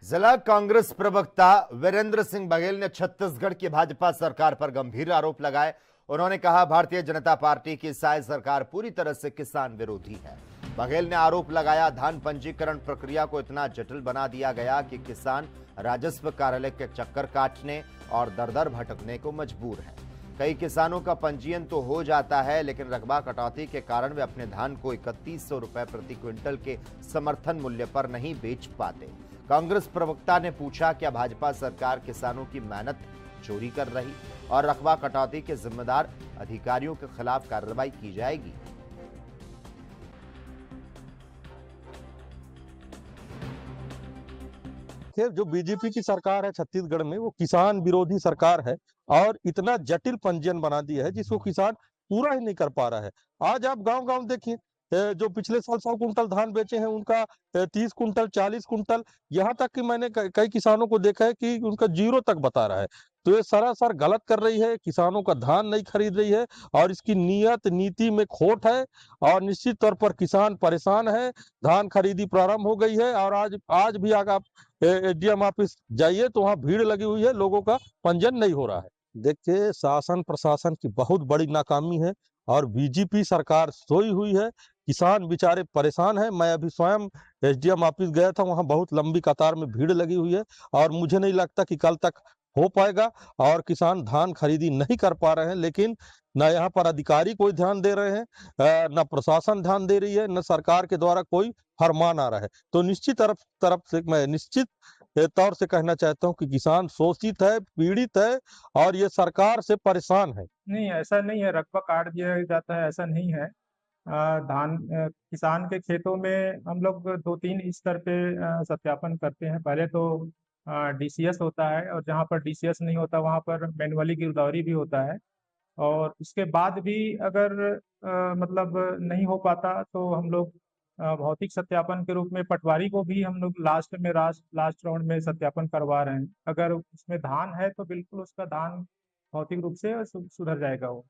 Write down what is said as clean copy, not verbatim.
जिला कांग्रेस प्रवक्ता वीरेंद्र सिंह बघेल ने छत्तीसगढ़ की भाजपा सरकार पर गंभीर आरोप लगाए। उन्होंने कहा, भारतीय जनता पार्टी की साय सरकार पूरी तरह से किसान विरोधी है। बघेल ने आरोप लगाया, धान पंजीकरण प्रक्रिया को इतना जटिल बना दिया गया कि किसान राजस्व कार्यालय के चक्कर काटने और दर दर भटकने को मजबूर है। कई किसानों का पंजीयन तो हो जाता है, लेकिन रकबा कटौती के कारण वे अपने धान को 3100 रुपए प्रति क्विंटल के समर्थन मूल्य पर नहीं बेच पाते। कांग्रेस प्रवक्ता ने पूछा, क्या भाजपा सरकार किसानों की मेहनत चोरी कर रही और रकबा कटौती के जिम्मेदार अधिकारियों के खिलाफ कार्रवाई की जाएगी? खैर, जो बीजेपी की सरकार है छत्तीसगढ़ में, वो किसान विरोधी सरकार है और इतना जटिल पंजीयन बना दिया है जिसको किसान पूरा ही नहीं कर पा रहा है। आज आप गांव-गांव देखिए, जो पिछले साल 100 कुंटल धान बेचे हैं उनका 30 कुंटल, 40 कुंटल, यहाँ तक कि मैंने कई किसानों को देखा है कि उनका जीरो तक बता रहा है। तो ये सरासर गलत कर रही है, किसानों का धान नहीं खरीद रही है और इसकी नियत नीति में खोट है और निश्चित तौर पर किसान परेशान है। धान खरीदी प्रारंभ हो गई है और आज आज भी अगर आप एसडीएम ऑफिस जाइए तो वहाँ भीड़ लगी हुई है, लोगों का पंजीयन नहीं हो रहा है। देखिए, शासन प्रशासन की बहुत बड़ी नाकामी है और बीजेपी सरकार सोई हुई है। किसान बेचारे परेशान हैं। मैं अभी स्वयं एसडीएम ऑफिस गया था, वहाँ बहुत लंबी कतार में भीड़ लगी हुई है और मुझे नहीं लगता कि कल तक हो पाएगा और किसान धान खरीदी नहीं कर पा रहे हैं। लेकिन न यहाँ पर अधिकारी कोई ध्यान दे रहे हैं, न प्रशासन ध्यान दे रही है, न सरकार के द्वारा कोई फरमान आ रहा है। तो निश्चित तरफ से मैं निश्चित तौर से कहना चाहता हूँ कि किसान शोषित है, पीड़ित है और ये सरकार से परेशान है। नहीं, ऐसा नहीं है, रकबा काट दिया जाता है, ऐसा नहीं है। किसान के खेतों में हम लोग 2-3 स्तर पे सत्यापन करते हैं। पहले तो डीसीएस होता है और जहाँ पर डीसीएस नहीं होता वहाँ पर मैनुअली गिरदावरी भी होता है। और उसके बाद भी अगर मतलब नहीं हो पाता तो हम लोग भौतिक सत्यापन के रूप में पटवारी को भी हम लोग लास्ट राउंड में सत्यापन करवा रहे हैं। अगर उसमें धान है तो बिल्कुल उसका धान भौतिक रूप से सुधर जाएगा वो।